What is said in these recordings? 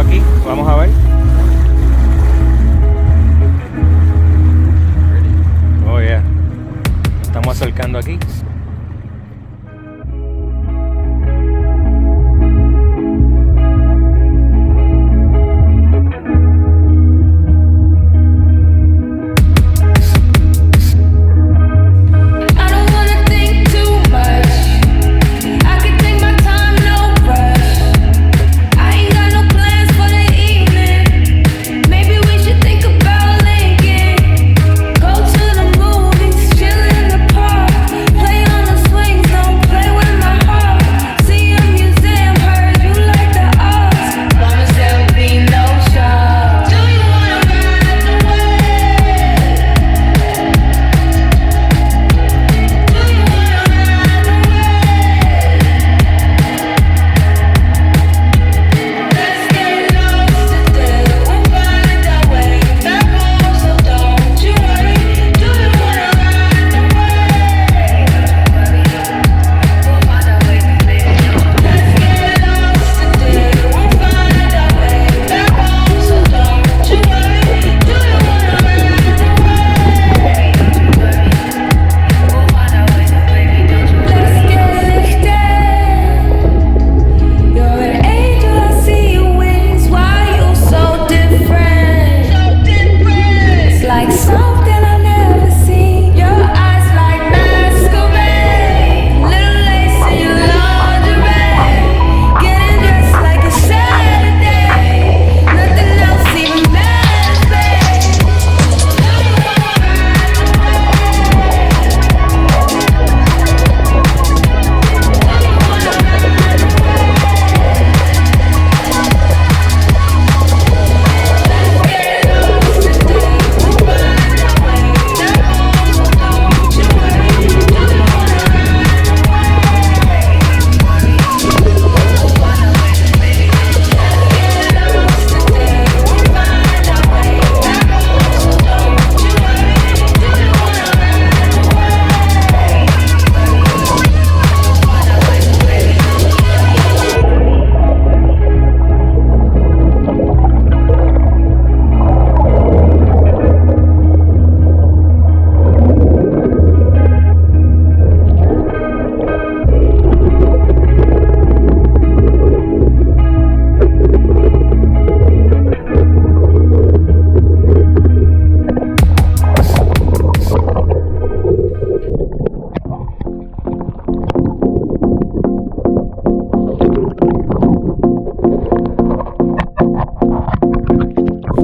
aquí. Vamos a ver. Oh yeah. Estamos acercando aquí.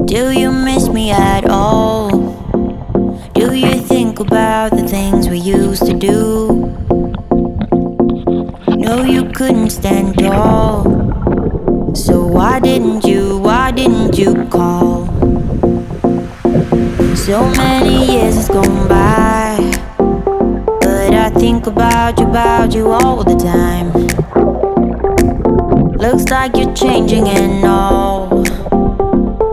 Do you miss me at all? Do you think about the things we used to do? No, you couldn't stand tall. So why didn't you call? So many years has gone by, but I think about you all the time. Looks like you're changing and all,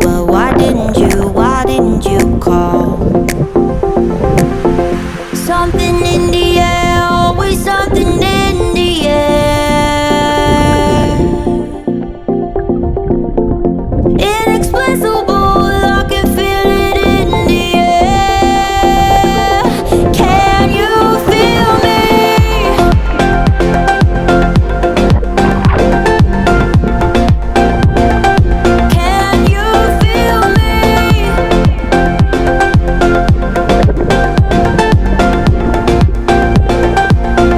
but why didn't you call? Something in the air, always something in the air. Inexplicable, I can feel it in the air. Can you feel me? Can you feel me?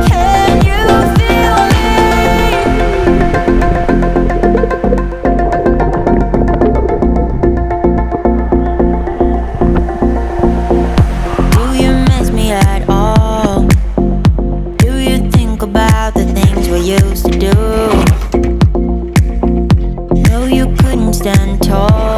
Can you feel me? Do you miss me at all? Do you think about the things we used to do? No, you couldn't stand tall.